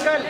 निकल।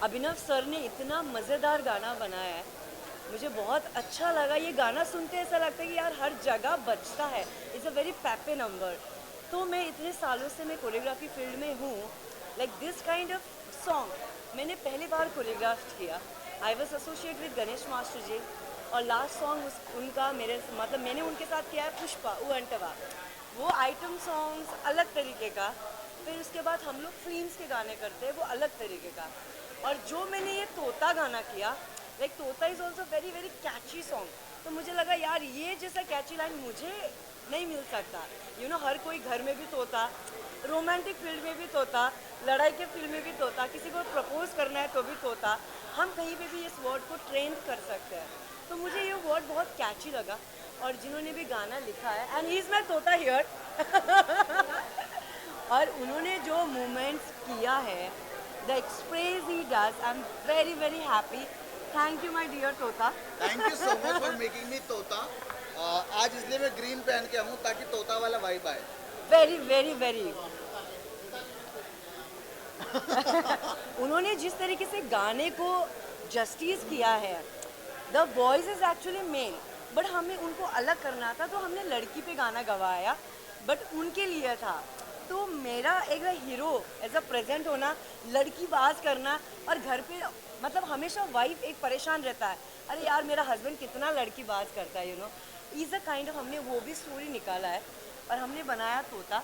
अभिनव सर ने इतना मज़ेदार गाना बनाया है, मुझे बहुत अच्छा लगा। ये गाना सुनते ऐसा लगता है कि यार हर जगह बजता है। It's a very peppy number. तो मैं इतने सालों से मैं कोरियोग्राफी फील्ड में हूँ, like this kind of song मैंने पहली बार कोरियोग्राफ किया। I was associate with Ganesh master ji, और लास्ट सॉन्ग उनका मेरे मतलब मैंने उनके साथ किया है पुष्पा उअंटवा। वो आइटम सॉन्ग्स अलग तरीके का, फिर उसके बाद हम लोग फिल्म्स के गाने करते हैं वो अलग तरीके का। और जो मैंने ये तोता गाना किया, लाइक तोता is also very very catchy song, तो मुझे लगा यार ये जैसा कैची लाइन मुझे नहीं मिल सकता। यू नो हर कोई घर में भी तोता, रोमांटिक फील्ड में भी तोता, लड़ाई के फील्ड में भी तोता, किसी को प्रपोज करना है तो भी तोता, हम कहीं पे भी इस वर्ड को ट्रेंड कर सकते हैं। तो मुझे ये वर्ड बहुत कैची लगा और जिन्होंने भी गाना लिखा है, एंड ही इज़ माई तोता हियर। और उन्होंने जो मूवमेंट्स किया है, the express he does, I am very very happy. Thank you my dear तोता। Thank you so much for making me तोता। आज इसलिए मैं ग्रीन पहन के आऊँ ताकि तोता वाला वाइब आए। Very very very. उन्होंने जिस तरीके से गाने को जस्टिस किया है, the voice is actually male, but हमें उनको अलग करना था तो हमने लड़की पे गाना गवाया, बट उनके लिए था। तो मेरा एक हीरो एज अ प्रेजेंट होना, लड़की बाज करना, और घर पे मतलब हमेशा वाइफ एक परेशान रहता है, अरे यार मेरा हस्बैंड कितना लड़की बाज करता है, इज़ अ काइंड ऑफ, हमने वो भी स्टोरी निकाला है और हमने बनाया तोता।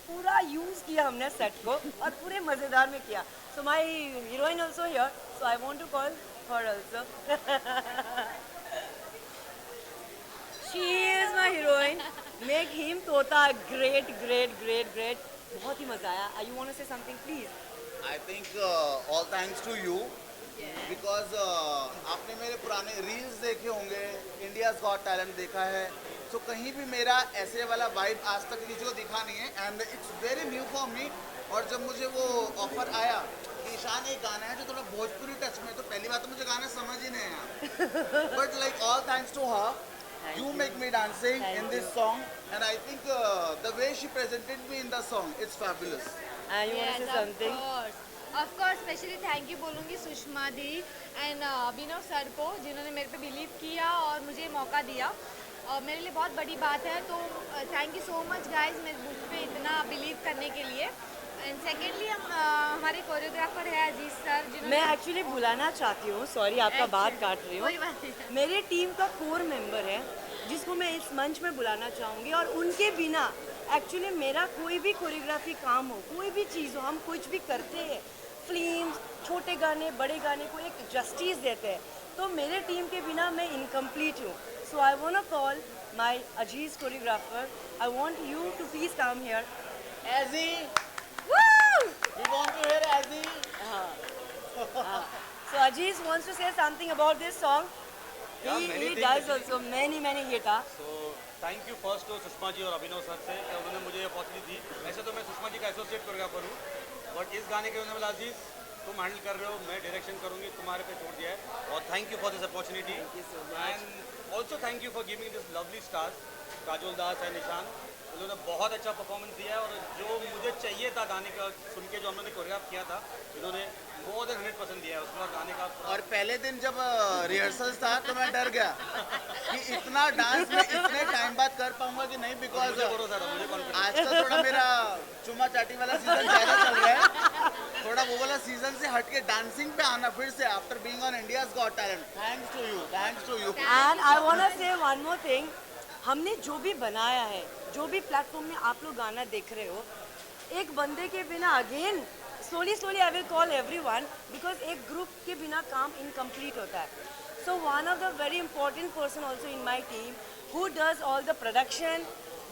पूरा यूज़ किया हमने सेट को और पूरे मज़ेदार में किया। So my heroine also here, so I want to call her also. She is my heroine, make him तोता। ग्रेट ग्रेट ग्रेट ग्रेट, बहुत ही मज़ा आया। You want to say something please? I think all thanks to you because आपने मेरे पुराने reels देखे होंगे, इंडियाज गॉट टैलेंट देखा है, तो कहीं भी मेरा ऐसे वाला वाइब आज तक किसी को दिखा नहीं है, and it's very new for मी। और जब मुझे वो ऑफर आया कि ईशान एक गाना है जो थोड़ा भोजपुरी टच में, तो पहली बात तो मुझे गाना समझ ही नहीं आया, but like all thanks to her, you make me dancing in this song, and I think the way she presented me in the song, it's fabulous. And you want to say something? Of course specially thank you बोलूँगी सुषमा दी and Abhinav sir को, जिन्होंने मेरे पे believe किया और मुझे मौका दिया, और मेरे लिए बहुत बड़ी बात है। तो thank you so much guys मेरे मुझ पे इतना बिलीव करने के लिए। एंड सेकेंडली हम हमारे कोरियोग्राफर है अजीज सर, जिन्होंने मैं एक्चुअली बुलाना चाहती हूँ, सॉरी आपका बात काट रही कोई हूँ, बात नहीं। मेरे टीम का कोर मेंबर है जिसको मैं इस मंच में बुलाना चाहूँगी, और उनके बिना एक्चुअली मेरा कोई भी कोरियोग्राफी काम हो, कोई भी चीज़ हो, हम कुछ भी करते हैं, फिल्म, छोटे गाने बड़े गाने को एक जस्टिस देते हैं, तो मेरे टीम के बिना मैं इनकम्प्लीट हूँ। So I want to call my Aziz choreographer, I want you to please come here. Azzy, we want to hear Azzy. So Aziz wants to say something about this song. Yeah, He many things does actually. also many hit. So thank you first to Sushma ji और Abhinav sir से कि उन्होंने मुझे ये opportunity दी। वैसे तो मैं सुषमा जी का एसोसिएट कोरियोग्राफर हूँ, बट इस गाने के उन्होंने बोला अजीज तुम हैंडल कर रहे हो, मैं डायरेक्शन करूँगी, तुम्हारे पे छोड़ दिया है, और thank you for this opportunity. And also thank you for giving this lovely stars Kajol Das and निशान। उन्होंने बहुत अच्छा परफॉर्मेंस दिया है, और जो मुझे चाहिए था गाने का सुन के, जो हमने कोरियोग्राफ किया था, इन्होंने मोर देन 100% दिया है उसके बाद गाने का। और पहले दिन जब रिहर्सल्स था तो मैं डर गया कि इतना डांस मैं इतने टाइम बाद कर पाऊंगा कि नहीं, बिकॉज मुझे भरोसा था, मुझे कॉन्फिडेंस। आजकल थोड़ा मेरा चुमा चाटी वाला सीजन ज़्यादा चल रहा है, थोड़ा वो वाला सीजन से हट के डांसिंग पे आना फिर से after being on India's got talent. Thanks to you, thanks to you. And I wanna say one more thing. हमने जो भी बनाया है, जो भी प्लेटफॉर्म में आप लोग गाना देख रहे हो, एक बंदे के बिना again slowly I will call everyone, because एक ग्रुप के बिना काम इनकम्प्लीट होता है। So one of the very important person also in my team who does all the production,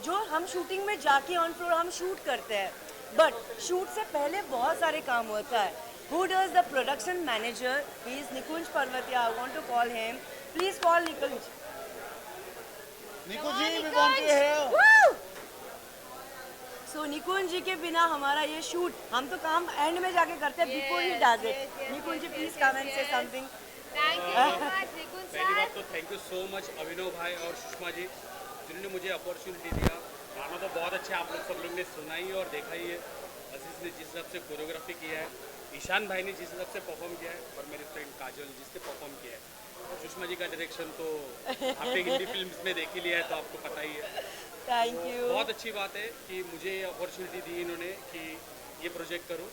जो हम शूटिंग में जाके ऑन फ्लोर हम शूट करते हैं, बट शूट से पहले बहुत सारे काम होता है। Who does the production manager, he is Nikunj Parvatiya, I want to call him, please call Nikunj. Niku ji, we want to hear. So Nikunj ji के बिना हमारा ये शूट, हम तो काम एंड में जाके करते हैं, before he does it. Nikunj ji please come and say something. Thank you so much Nikunj पहली सर। बात तो thank you so much Abhinav भाई और सुषमा जी, जिन्होंने मुझे अपॉर्चुनिटी दिया। गाना तो बहुत अच्छा आप लोग सब लोग ने सुना ही और देखा ही है। अजीज ने जिस हिसाब से कोरियोग्राफी किया है, ईशान भाई ने जिस हिसाब से परफॉर्म किया है, और मेरे फ्रेंड काजल जिसने परफॉर्म किया है, और सुषमा जी का डायरेक्शन तो आपने हिंदी फिल्म्स में देख ही लिया है, तो आपको पता ही है। Thank you. बहुत अच्छी बात है कि मुझे ये अपॉर्चुनिटी दी इन्होंने कि ये प्रोजेक्ट करूं,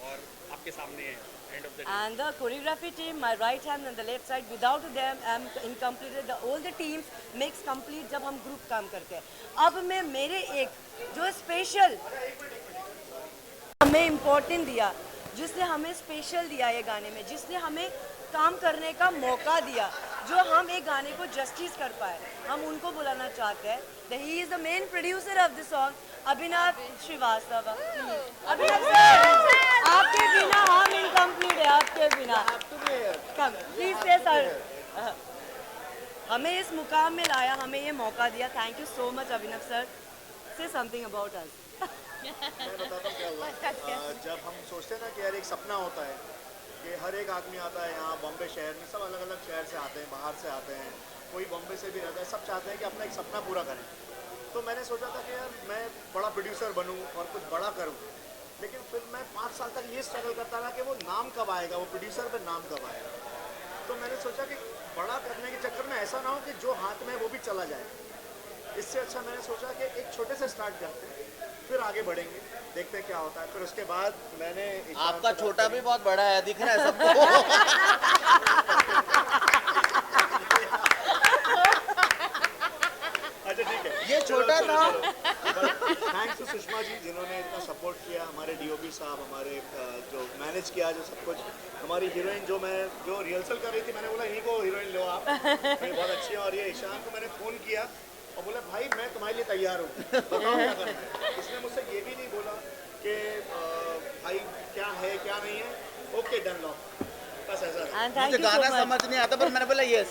और आपके सामने है end of the day. And the choreography team, my right hand and the left side, without them I'm incomplete. All the teams makes complete जब हम ग्रुप काम करते हैं। अब मैं मेरे एक जो स्पेशल हमें इम्पोर्टेंट दिया, जिसने हमें स्पेशल दिया ये गाने में, जिसने हमें काम करने का मौका दिया, जो हम एक गाने को जस्टिस कर पाए, हम उनको बुलाना चाहते हैं। He is the main producer of the song, Abhinav Shrivastava. Abhinav sir, आपके बिना हम इनकम्प्लीट है, आपके बिना। कम प्लीज से सर। हमें इस मुकाम में लाया, हमें ये मौका दिया. Thank you so much Abhinav sir. Say something about us. मैं बताता हूँ क्या हुआ। जब हम सोचते हैं ना कि यार एक सपना होता है कि हर एक आदमी आता है यहाँ बॉम्बे शहर में, सब अलग अलग शहर से आते हैं, बाहर से आते हैं, कोई बॉम्बे से भी रहता है, सब चाहते हैं कि अपना एक सपना पूरा करें। तो मैंने सोचा था कि यार मैं बड़ा प्रोड्यूसर बनूँ और कुछ बड़ा करूँ, लेकिन फिर मैं 5 साल तक ये स्ट्रगल करता रहा कि वो नाम कब आएगा, वो प्रोड्यूसर पे नाम कब आएगा। तो मैंने सोचा कि बड़ा करने के चक्कर में ऐसा ना हो कि जो हाथ में है वो भी चला जाए। इससे अच्छा मैंने सोचा कि एक छोटे से स्टार्ट करते हैं, फिर आगे बढ़ेंगे, देखते हैं क्या होता है। फिर उसके बाद मैंने आपका छोटा भी बहुत बड़ा है, दिख रहा है सबको. अच्छा ठीक है, ये छोटा था. थैंक्स टू सुषमा जी जिन्होंने इतना सपोर्ट किया, हमारे डीओपी साहब, हमारे जो मैनेज किया जो सब कुछ, हमारी हीरोइन जो रिहर्सल कर रही थी, मैंने बोला इन्हीं को हीरोइन लो आप, ये बहुत अच्छी है। और ये ईशान को मैंने फ़ोन किया और बोला भाई मैं तुम्हारे लिए तैयार हूँ, बताओ क्या करना है। इसने मुझसे ये भी नहीं बोला कि भाई क्या है क्या नहीं है, ओके डन लो, बस ऐसा था। एंड मुझे थैंक यू गाना सो मच. समझ नहीं आता पर मैंने बोला यस.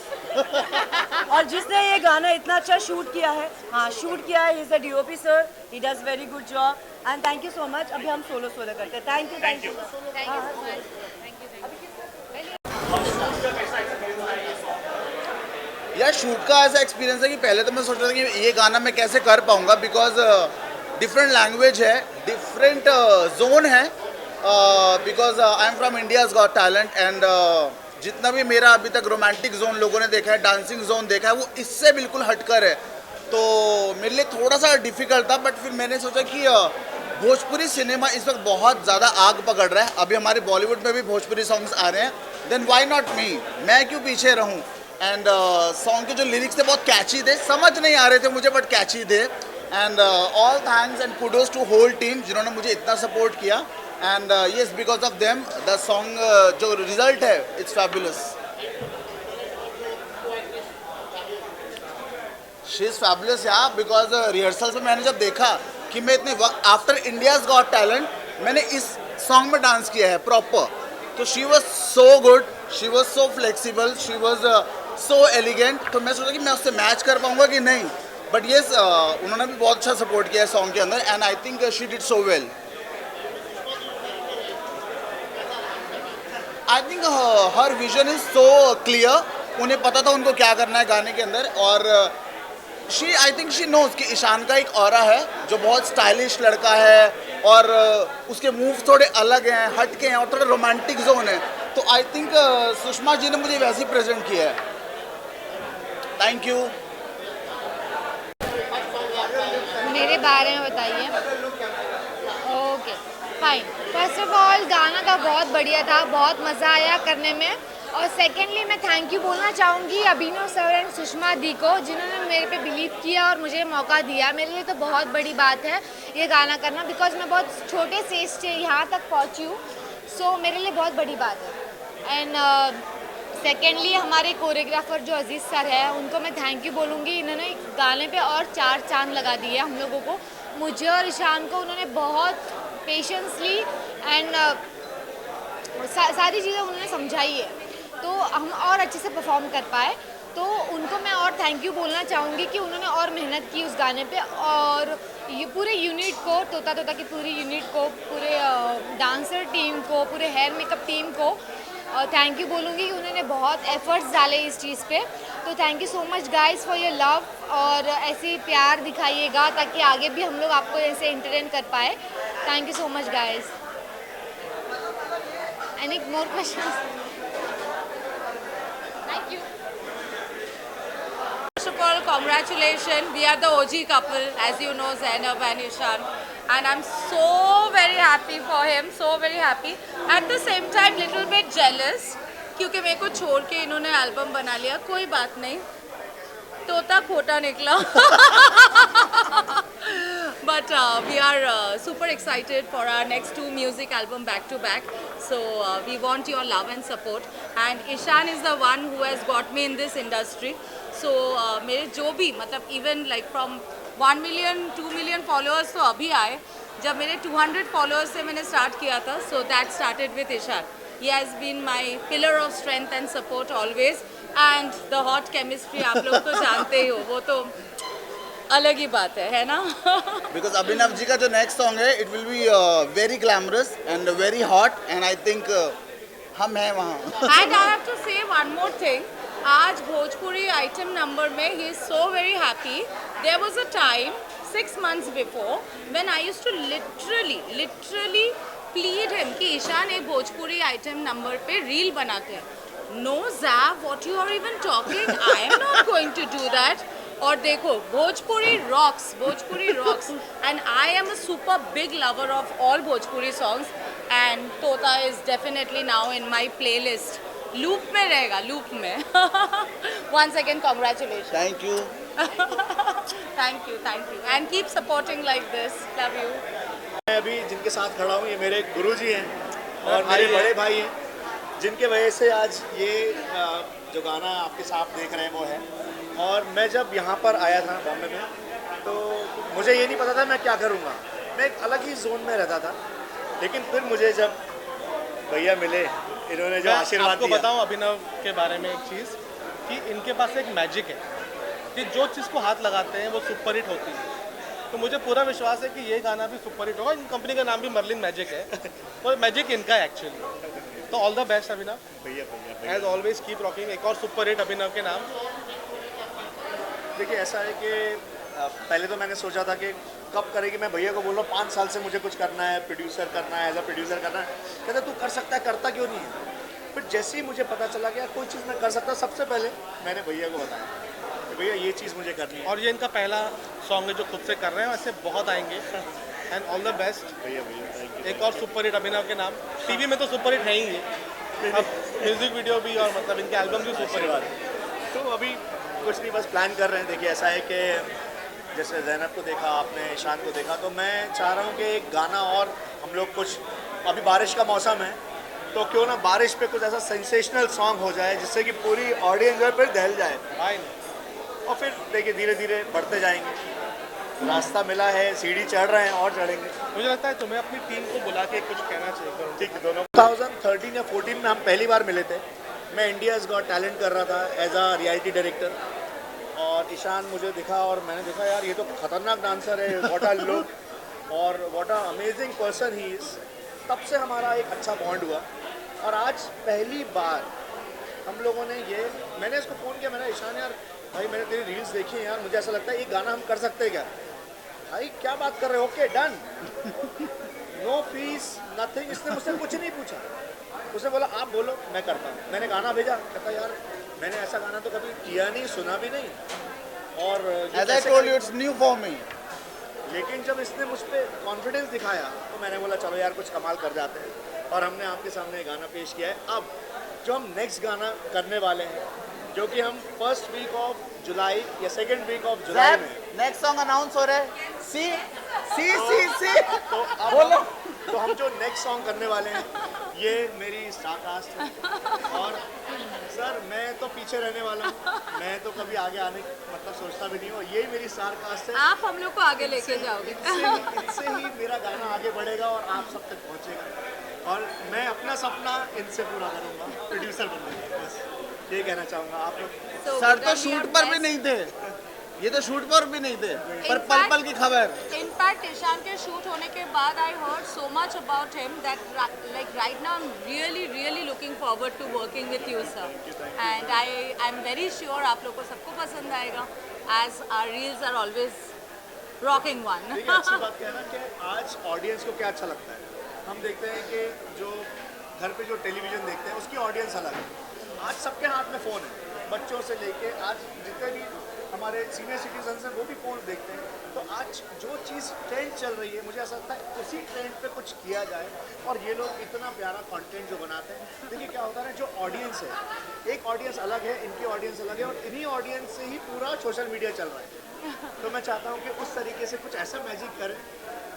और जिसने ये गाना इतना अच्छा शूट किया है, हाँ शूट किया है, is a DOP sir. He does very good job and thank you so much. अभी हम सोलो करते हैं. Thank you. Thank you so much, thank you. यार शूट का ऐसा एक्सपीरियंस है कि पहले तो मैं सोच रहा था कि ये गाना मैं कैसे कर पाऊंगा, बिकॉज डिफरेंट लैंग्वेज है, डिफरेंट जोन है, because I am from India's got talent and जितना भी मेरा अभी तक रोमांटिक जोन लोगों ने देखा है, डांसिंग जोन देखा है, वो इससे बिल्कुल हटकर है. तो मेरे लिए थोड़ा सा डिफिकल्ट था, बट फिर मैंने सोचा कि भोजपुरी सिनेमा इस वक्त बहुत ज़्यादा आग पकड़ रहा है. अभी हमारे बॉलीवुड में भी भोजपुरी सॉन्ग्स आ रहे हैं, देन वाई नॉट मी, मैं क्यों पीछे रहूँ. एंड सॉन्ग के जो लिरिक्स थे बहुत कैची थे, समझ नहीं आ रहे थे मुझे बट कैची थे. And all thanks and kudos to whole team जिन्होंने मुझे इतना सपोर्ट किया. And yes, because of them the song जो रिजल्ट है it's fabulous. She is fabulous यार, बिकॉज रिहर्सल्स में मैंने जब देखा कि मैं इतने वक्त आफ्टर इंडियाज़ गॉट टैलेंट मैंने इस सॉन्ग में डांस किया है प्रॉपर, तो she was so good, she was so flexible, she was so elegant. तो मैं सोचा कि मैं उससे मैच कर पाऊंगा कि नहीं, बट येस उन्होंने भी बहुत अच्छा सपोर्ट किया है सॉन्ग के अंदर and I think she did so well. I think her vision is so clear, उन्हें पता था उनको क्या करना है गाने के अंदर. और आई थिंक शी नोज कि ईशान का एक ऑरा है जो बहुत स्टाइलिश लड़का है और उसके मूव थोड़े अलग हैं, हटके हैं और थोड़ा रोमांटिक जोन है. तो आई थिंक सुषमा जी ने मुझे वैसे ही प्रेजेंट किया है. Thank you. मेरे बारे में बताइए. Okay fine. First of all गाना तो बहुत बढ़िया था, बहुत मज़ा आया करने में. और सेकेंडली मैं थैंक यू बोलना चाहूँगी अभिनव सर एंड सुषमा दी को जिन्होंने मेरे पे बिलीव किया और मुझे मौका दिया. मेरे लिए तो बहुत बड़ी बात है ये गाना करना, बिकॉज मैं बहुत छोटे स्टेज से यहाँ तक पहुँची हूँ. सो मेरे लिए बहुत बड़ी बात है. एंड सेकेंडली हमारे कोरियोग्राफर जो अजीज़ सर है उनको मैं थैंक यू बोलूँगी. इन्होंने गाने पे और 4 चांद लगा दिए हम लोगों को, मुझे और ईशान को. उन्होंने बहुत पेशेंसली एंड सारी चीज़ें उन्होंने समझाई है, तो हम और अच्छे से परफॉर्म कर पाए. तो उनको मैं और थैंक यू बोलना चाहूँगी कि उन्होंने और मेहनत की उस गाने पे. और ये पूरे यूनिट को, तोता तोता की पूरी यूनिट को, पूरे डांसर टीम को, पूरे हेयर मेकअप टीम को थैंक यू बोलूँगी कि उन्होंने बहुत एफर्ट्स डाले इस चीज़ पे. तो thank you so much guys for your love, और ऐसे ही प्यार दिखाइएगा ताकि आगे भी हम लोग आपको ऐसे एंटरटेन कर पाए. Thank you so much guys. Any more questions? Thank you. First of all, congratulations. We are the OG couple, as you know, Zainab and Ishan. And I'm so very happy for him, so very happy. At the same time, little bit jealous, क्योंकि मेरे को छोड़ के इन्होंने album बना लिया. कोई बात नहीं, तोता खोटा निकला. But we are super excited for our next 2 music album back to back. So we want your love and support. And Ishan is the one who has got me in this industry. So मेरे जो भी मतलब even like from 1 million 2 million followers तो अभी आए, जब मेरे 200 followers से मैंने start किया था. So that started with Ishan. He has been my pillar of strength and support always. And the hot chemistry आप लोग तो जानते ही हो, वो तो अलग ही बात है ना? बिकॉज अभिनव जी का जो नेक्स्ट सॉन्ग है it will be very glamorous and very hot and I think हम हैं वहाँ. And I have to say one more thing. आज भोजपुरी आइटम नंबर में he is so very happy. There was a time 6 months before when I used to literally plead him कि ईशान एक Bhojpuri item number पे reel बनाते हैं. No Zav, what you are even talking? I am not going to do that. और देखो Bhojpuri rocks and I am a super big lover of all Bhojpuri songs and Tota is definitely now in my playlist. Loop में रहेगा, loop में. Once again congratulations. Thank you. Thank you and keep supporting like this. Love you. मैं अभी जिनके साथ खड़ा हूँ ये मेरे गुरुजी हैं और मेरे बड़े भाई हैं, जिनके वजह से आज ये जो गाना आपके साथ देख रहे हैं वो है. और मैं जब यहाँ पर आया था बॉम्बे में तो मुझे ये नहीं पता था मैं क्या करूँगा. मैं एक अलग ही जोन में रहता था, लेकिन फिर मुझे जब भैया मिले, इन्होंने जो आशीर्वाद आपको दिया. बताऊं अभिनव के बारे में एक चीज़ कि इनके पास एक मैजिक है कि जो चीज़ को हाथ लगाते हैं वो सुपर हिट होती है. तो मुझे पूरा विश्वास है कि ये गाना भी सुपर हिट होगा. इन कंपनी का नाम भी मर्लिन मैजिक है, तो मैजिक इनका है एक्चुअली. तो ऑल द बेस्ट अभिनव, भैया एज ऑलवेज कीप रॉकिंग. एक और सुपर हिट अभिनव के नाम. देखिए ऐसा है कि पहले तो मैंने सोचा था कि कब करेगी. मैं भैया को बोल रहा हूँ 5 साल से मुझे कुछ करना है, प्रोड्यूसर करना है, एज अ प्रोड्यूसर करना है. कहते तू कर सकता है, करता क्यों नहीं है. फिर जैसे ही मुझे पता चला कि यार कोई चीज़ मैं कर सकता, सबसे पहले मैंने भैया को बताया कि भैया ये चीज़ मुझे करनी है. और ये इनका पहला सॉन्ग है जो खुद से कर रहे हैं, वैसे बहुत आएंगे. And all the best. भैया थैंक यू. एक और सुपर हिट अभिनव के नाम. टीवी में तो सुपर हिट है ही ये, अब म्यूजिक वीडियो भी और मतलब इनके एल्बम भी सुपर हिट. तो अभी कुछ नहीं, बस प्लान कर रहे हैं. देखिए ऐसा है कि जैसे ज़ैनब को देखा आपने, ईशान को देखा, तो मैं चाह रहा हूँ कि एक गाना और हम लोग कुछ, अभी बारिश का मौसम है तो क्यों ना बारिश पे कुछ ऐसा सेंसेशनल सॉन्ग हो जाए जिससे कि पूरी ऑडियंस जो है फिर दहल जाए. और फिर देखिए धीरे धीरे बढ़ते जाएंगे. रास्ता मिला है, सीढ़ी चढ़ रहे हैं और चढ़ेंगे. मुझे लगता है तुम्हें अपनी टीम को बुला के कुछ कहना चाहिए. ठीक है. दोनों 2013 या 14 में हम पहली बार मिले थे. मैं इंडियाज़ गॉट टैलेंट कर रहा था एज अ रियलिटी डायरेक्टर, और ईशान मुझे दिखा और मैंने देखा यार ये तो खतरनाक डांसर है, व्हाट अ लुक और what a amazing person he is. तब से हमारा एक अच्छा बॉन्ड हुआ और आज पहली बार हम लोगों ने ये, मैंने इसको फ़ोन किया, मैंने ईशान यार भाई मैंने तेरी रील्स देखी हैं यार, मुझे ऐसा लगता है ये गाना हम कर सकते हैं क्या. भाई क्या बात कर रहे हो, okay done, no fees nothing. इसने मुझसे कुछ नहीं पूछा, उसने बोला आप बोलो मैं करता हूँ. मैंने गाना भेजा, कहता यार मैंने ऐसा गाना तो कभी किया नहीं, सुना भी नहीं, और as I told you it's new for me. लेकिन जब इसने मुझ पर कॉन्फिडेंस दिखाया तो मैंने बोला चलो यार कुछ कमाल कर जाते हैं, और हमने आपके सामने ये गाना पेश किया है. अब जो हम नेक्स्ट गाना करने वाले हैं, जो कि हम फर्स्ट वीक ऑफ जुलाई या सेकेंड वीक ऑफ जुलाई में, नेक्स्ट सॉन्ग अनाउंस हो रहा है. सी सी सी सी तो अब तो हम जो नेक्स्ट सॉन्ग करने वाले हैं ये मेरी स्टार कास्ट है. और सर मैं तो पीछे रहने वाला हूँ, मैं तो कभी आगे आने मतलब सोचता भी नहीं हूँ. यही मेरी स्टार कास्ट है. आप हम लोग को आगे लेके जाओगे. इनसे ही मेरा गाना आगे बढ़ेगा और आप सब तक पहुँचेगा, और मैं अपना सपना इनसे पूरा करूँगा, प्रोड्यूसर बनूँगा. बस ये कहना चाहूँगा. आप लोग सर तो शूट पर भी नहीं थे, ये तो शूट पर भी नहीं थे, पर पल पल की खबर. इनफैक्ट ईशान के शूट होने के बाद I heard so much about him that like right now I am really looking forward to working with you sir. And I am very sure आप लोग को सबको पसंद आएगा, as our reels are always rocking one. देखिए अच्छी बात क्या है ना कि आज ऑडियंस को क्या अच्छा लगता है. हम देखते हैं कि जो घर पे जो टेलीविज़न देखते हैं उसकी ऑडियंस अलग है. आज सबके हाथ में फ़ोन है, बच्चों से लेके आज जितने भी हमारे सीनियर सिटीजन्स हैं वो भी फ़ोन देखते हैं. तो आज जो चीज़ ट्रेंड चल रही है, मुझे ऐसा लगता है उसी ट्रेंड पे कुछ किया जाए. और ये लोग इतना प्यारा कंटेंट जो बनाते हैं, देखिए क्या होता है ना, जो ऑडियंस है, एक ऑडियंस अलग है, इनकी ऑडियंस अलग है, और इन्हीं ऑडियंस से ही पूरा सोशल मीडिया चल रहा है. तो मैं चाहता हूँ कि उस तरीके से कुछ ऐसा मैजिक करें,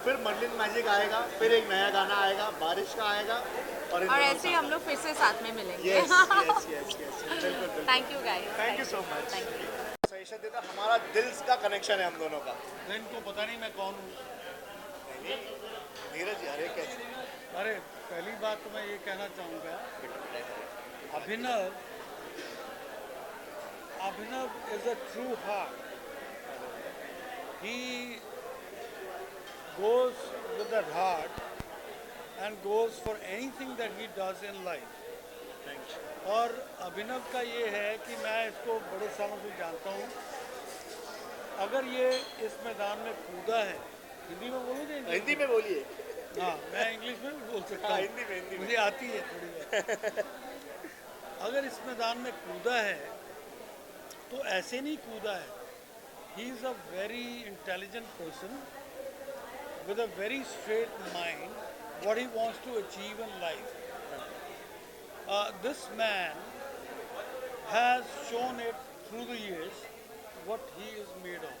फिर मर्लिन मैजिक आएगा, फिर एक नया गाना आएगा, बारिश का आएगा, और ऐसे ही हम लोग फिर से साथ में मिलेंगे. यस यस यस यस बिल्कुल. Thank you guys. Thank you so much. Suggestion देता, हमारा दिल का कनेक्शन है हम दोनों का. इनको पता नहीं मैं कौन हूँ. नीरज यार ये कैसे. अरे पहली बात तो मैं ये कहना चाहूँगा, अभिनव Abhinav is a true heart. He goes with that heart and goes for anything that he does in life. और अभिनव का ये है कि मैं इसको बड़े सालों से जानता हूँ. अगर ये इस मैदान में कूदा है, हिंदी में बोलोगे? हिंदी में बोलिए. हाँ, मैं इंग्लिश में भी बोल सकता हाँ, हूँ. हिंदी में मुझे आती है थोड़ी बहुत. अगर इस मैदान में कूदा है तो ऐसे नहीं कूदा है. He is a very intelligent person with a very straight mind what he wants to achieve in life. This man has shown it through the years what he is made of.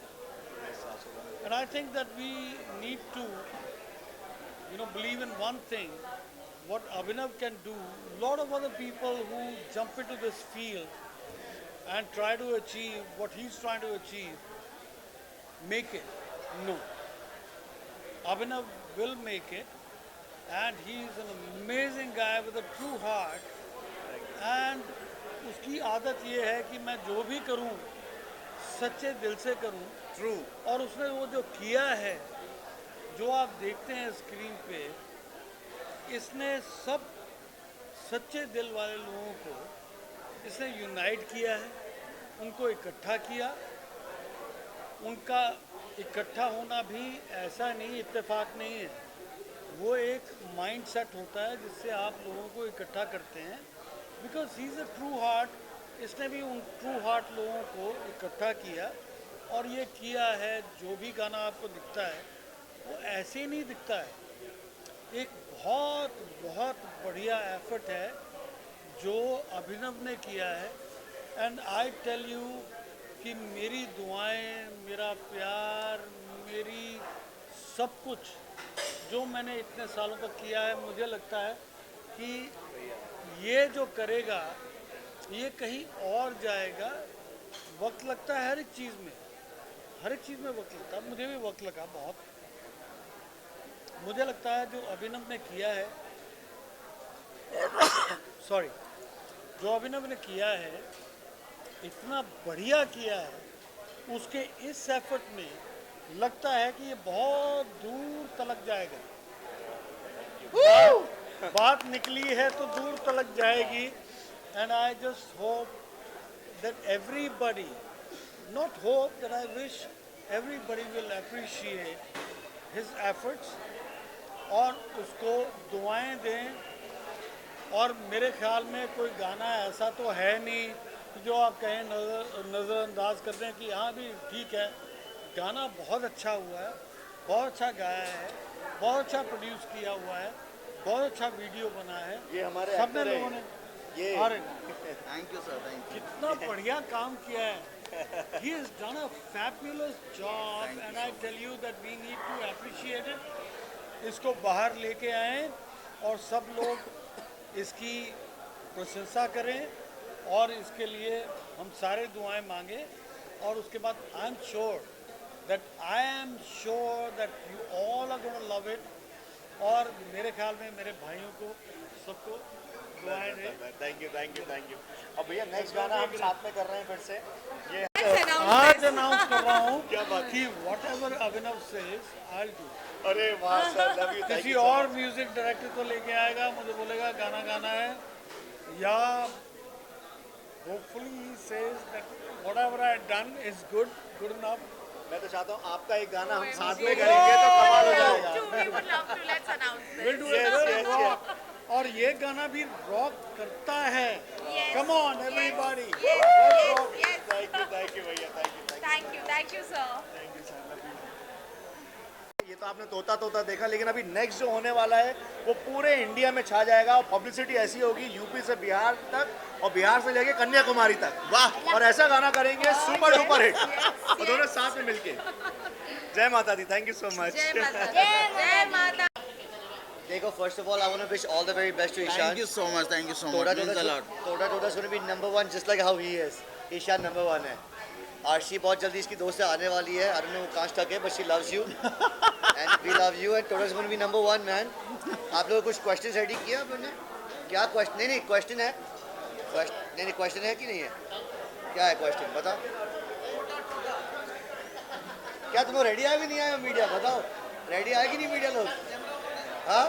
And I think that we need to, believe in one thing, what Abhinav can do. A lot of other people who jump into this field and try to achieve what he's trying to achieve, make it. No. Abhinav will make it, and he is an amazing guy with a true heart. And उसकी आदत ये है कि मैं जो भी करूं सच्चे दिल से करूं. ट्रू. और उसने वो जो किया है, जो आप देखते हैं स्क्रीन पे, इसने सब सच्चे दिल वाले लोगों को इसने यूनाइट किया है, उनको इकट्ठा किया. उनका इकट्ठा होना भी ऐसा नहीं, इत्तेफाक नहीं है. वो एक माइंड सेट होता है जिससे आप लोगों को इकट्ठा करते हैं. Because he is a true heart. इसने भी उन ट्रू हार्ट लोगों को इकट्ठा किया और ये किया है. जो भी गाना आपको दिखता है वो ऐसे नहीं दिखता है. एक बहुत बहुत बढ़िया एफर्ट है जो अभिनव ने किया है. एंड आई टेल यू कि मेरी दुआएं, मेरा प्यार, मेरी सब कुछ जो मैंने इतने सालों तक किया है, मुझे लगता है कि ये जो करेगा ये कहीं और जाएगा. वक्त लगता है हर एक चीज़ में, हर एक चीज़ में वक्त लगता है. मुझे भी वक्त लगा बहुत. मुझे लगता है जो अभिनव ने किया है सॉरी जो अभिनव ने किया है इतना बढ़िया किया है. उसके इस एफर्ट में लगता है कि ये बहुत दूर तलक जाएगा. बात निकली है तो दूर तलक जाएगी. And I just hope that everybody, not hope, that I wish everybody will appreciate his efforts और उसको दुआएं दें. और मेरे ख्याल में कोई गाना ऐसा तो है नहीं कि जो आप कहें नज़रअंदाज कर दें कि हाँ भी ठीक है. गाना बहुत अच्छा हुआ है, बहुत अच्छा गाया है, बहुत अच्छा प्रोड्यूस किया हुआ है, बहुत अच्छा वीडियो बना है. ये हमारे सबने actor हैं. लोगों ने ये अरे thank you sir, thank you. कितना बढ़िया काम किया है. He has done a fabulous job. Thank you and so I tell you that we need to appreciate it. इसको बाहर लेके आएं और सब लोग इसकी प्रशंसा करें और इसके लिए हम सारे दुआएं मांगें. और उसके बाद I am sure that you all are going to love it. और मेरे ख्याल में मेरे भाइयों को सबको दुआएं दें. Thank you, thank you, thank you. अब भैया नेक्स्ट गाना हम साथ में कर रहे हैं फिर से. ये आज अनाउंस कर रहा हूँ क्या बात कि whatever Abhinav says I'll do. अरे वाह सर, लव यू. किसी और म्यूजिक डायरेक्टर को लेके आएगा, मुझे बोलेगा गाना गाना है, या hopefully he says that whatever I done is good enough. मैं तो चाहता हूँ आपका एक गाना हम साथ में करेंगे तो कमाल हो जाएगा. We would love to. Let's announce this. We'll do Yes, it yes, rock. और ये गाना भी रॉक करता है. Yes. Come on everybody. Yes, Let's yes, rock. yes. Thank you भैया, Thank you, sir. Thank you sir, love you. ये तो आपने तोता देखा, लेकिन अभी नेक्स्ट जो होने वाला है वो पूरे इंडिया में छा जाएगा. और पब्लिसिटी ऐसी होगी यूपी से बिहार तक और बिहार से लेके कन्याकुमारी तक. वाह. और ऐसा गाना करेंगे सुपर डुपर हिट. और दोनों साथ में मिलके. जय माता दी. Thank you so much. Jai Mata. Dekho, first of all, I want to wish all the very best to Ishan. Thank you so much, thank you so much. Toda Means a lot. Toda is going to be number one, just like how he is. Ishan number one है. आरशी बहुत जल्दी इसकी दोस्त से आने वाली है. I don't know कहाँ stuck है, but she loves you. And we love you. And Toda is going to be number one, man. आप लोगों को कुछ questions ready किया आप लोगों ने? क्या question? नहीं question है. नहीं question है कि नहीं है? क्या है क्वेश्चन बता। क्या तुम लोग रेडी आए भी नहीं आए मीडिया, बताओ रेडी आए कि नहीं मीडिया लोग? हाँ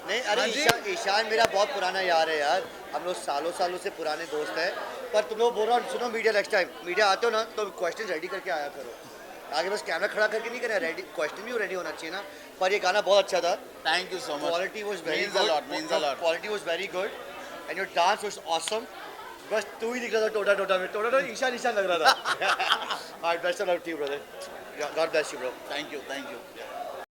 नहीं, अरे ईशान मेरा बहुत पुराना यार है यार, हम लोग सालों सालों से पुराने दोस्त हैं। पर तुम लोग बोल रहा हूँ, सुनो मीडिया नेक्स्ट टाइम मीडिया आते हो ना तो क्वेश्चन रेडी करके आया करो, आगे बस कैमरा खड़ा करके नहीं करना, रेडी क्वेश्चन भी रेडी होना चाहिए ना। पर ये गाना बहुत अच्छा था, thank you so much, quality was very means a lot, means a lot. Quality was very good and your dance was awesome. बस तू ही दिख रहा था टोटा टोटा में, टोटा टोटा ईशान ईशान लग रहा था। Alright, best of luck to you brother, God bless you bro. Thank you, thank you.